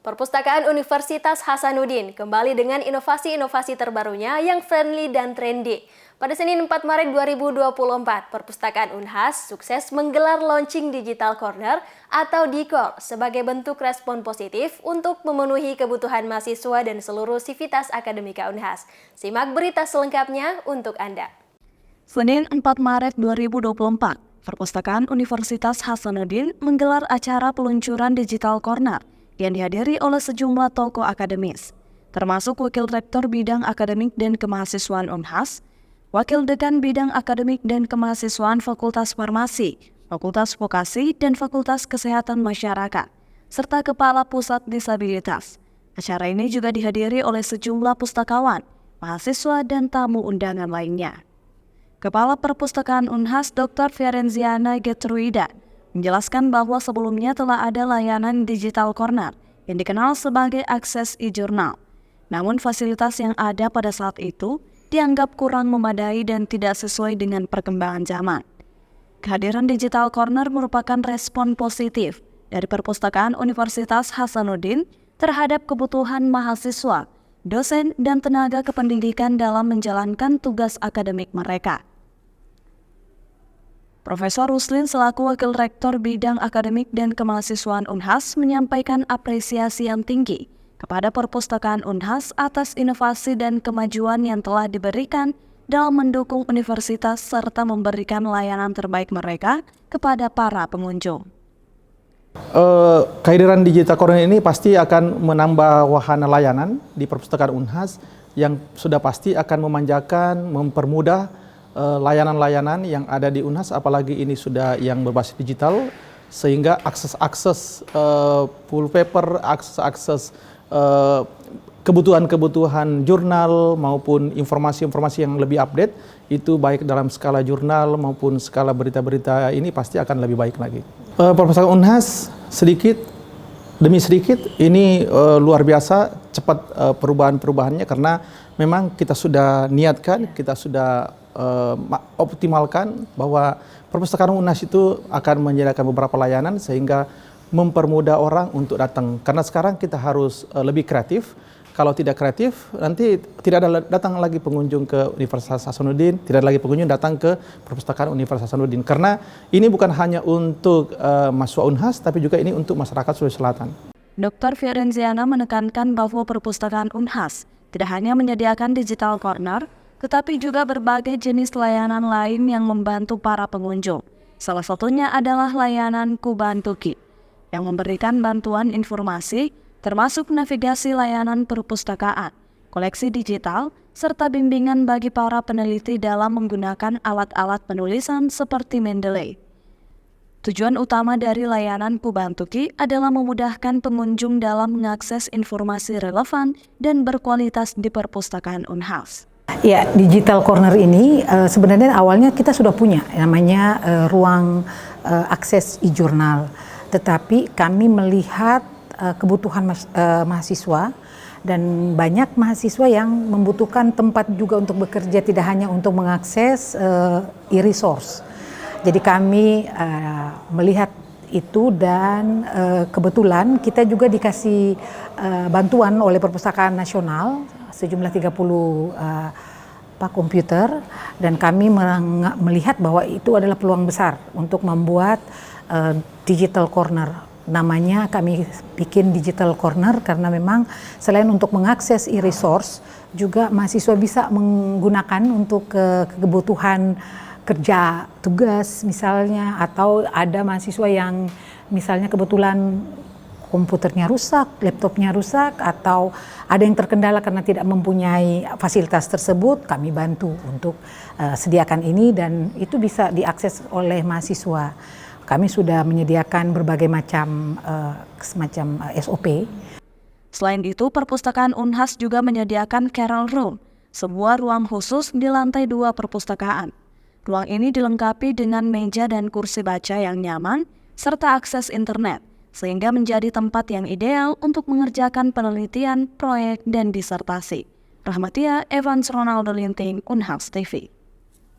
Perpustakaan Universitas Hasanuddin kembali dengan inovasi-inovasi terbarunya yang friendly dan trendy. Pada Senin 4 Maret 2024, Perpustakaan Unhas sukses menggelar launching Digital Corner atau DICOR sebagai bentuk respon positif untuk memenuhi kebutuhan mahasiswa dan seluruh sivitas akademika Unhas. Simak berita selengkapnya untuk Anda. Senin 4 Maret 2024, Perpustakaan Universitas Hasanuddin menggelar acara peluncuran Digital Corner yang dihadiri oleh sejumlah tokoh akademis, termasuk Wakil Rektor Bidang Akademik dan Kemahasiswaan Unhas, Wakil Dekan Bidang Akademik dan Kemahasiswaan Fakultas Farmasi, Fakultas Vokasi, dan Fakultas Kesehatan Masyarakat, serta Kepala Pusat Disabilitas. Acara ini juga dihadiri oleh sejumlah pustakawan, mahasiswa, dan tamu undangan lainnya. Kepala Perpustakaan Unhas Dr. Fierenziana Getruida menjelaskan bahwa sebelumnya telah ada layanan Digital Corner yang dikenal sebagai akses e-jurnal. Namun fasilitas yang ada pada saat itu dianggap kurang memadai dan tidak sesuai dengan perkembangan zaman. Kehadiran Digital Corner merupakan respon positif dari Perpustakaan Universitas Hasanuddin terhadap kebutuhan mahasiswa, dosen, dan tenaga kependidikan dalam menjalankan tugas akademik mereka. Profesor Ruslin selaku Wakil Rektor Bidang Akademik dan Kemahasiswaan Unhas menyampaikan apresiasi yang tinggi kepada Perpustakaan Unhas atas inovasi dan kemajuan yang telah diberikan dalam mendukung universitas serta memberikan layanan terbaik mereka kepada para pengunjung. Kehadiran Digital Corner ini pasti akan menambah wahana layanan di Perpustakaan Unhas yang sudah pasti akan memanjakan, mempermudah layanan-layanan yang ada di Unhas, apalagi ini sudah yang berbasis digital, sehingga akses full paper, akses kebutuhan-kebutuhan jurnal maupun informasi-informasi yang lebih update, itu baik dalam skala jurnal maupun skala berita-berita ini pasti akan lebih baik lagi. Perpustakaan Unhas sedikit demi sedikit ini luar biasa cepat perubahan-perubahannya, karena memang kita sudah niatkan, kita sudah optimalkan bahwa Perpustakaan Unhas itu akan menyediakan beberapa layanan sehingga mempermudah orang untuk datang. Karena sekarang kita harus lebih kreatif. Kalau tidak kreatif, nanti tidak ada datang lagi pengunjung ke Universitas Hasanuddin, tidak ada lagi pengunjung datang ke Perpustakaan Universitas Hasanuddin. Karena ini bukan hanya untuk mahasiswa Unhas, tapi juga ini untuk masyarakat Sulawesi Selatan. Dr. Fierenziana menekankan bahwa Perpustakaan Unhas tidak hanya menyediakan Digital Corner, tetapi juga berbagai jenis layanan lain yang membantu para pengunjung. Salah satunya adalah layanan Kubantuki, yang memberikan bantuan informasi, termasuk navigasi layanan perpustakaan, koleksi digital, serta bimbingan bagi para peneliti dalam menggunakan alat-alat penulisan seperti Mendeley. Tujuan utama dari layanan Kubantuki adalah memudahkan pengunjung dalam mengakses informasi relevan dan berkualitas di Perpustakaan Unhas. Ya, Digital Corner ini sebenarnya awalnya kita sudah punya namanya ruang akses e-jurnal. Tetapi kami melihat kebutuhan mahasiswa dan banyak mahasiswa yang membutuhkan tempat juga untuk bekerja, tidak hanya untuk mengakses e-resource. Jadi kami melihat itu dan kebetulan kita juga dikasih bantuan oleh Perpustakaan Nasional sejumlah 30 komputer, dan kami melihat bahwa itu adalah peluang besar untuk membuat Digital Corner. Namanya kami bikin Digital Corner karena memang selain untuk mengakses e-resource, juga mahasiswa bisa menggunakan untuk kebutuhan kerja tugas misalnya, atau ada mahasiswa yang misalnya kebetulan komputernya rusak, laptopnya rusak, atau ada yang terkendala karena tidak mempunyai fasilitas tersebut, kami bantu untuk sediakan ini dan itu bisa diakses oleh mahasiswa. Kami sudah menyediakan berbagai macam semacam SOP. Selain itu, Perpustakaan Unhas juga menyediakan Carol Room, sebuah ruang khusus di lantai 2 perpustakaan. Ruang ini dilengkapi dengan meja dan kursi baca yang nyaman, serta akses internet, sehingga menjadi tempat yang ideal untuk mengerjakan penelitian, proyek, dan disertasi. Rahmatia Evans Ronaldo Linting, Unhas TV.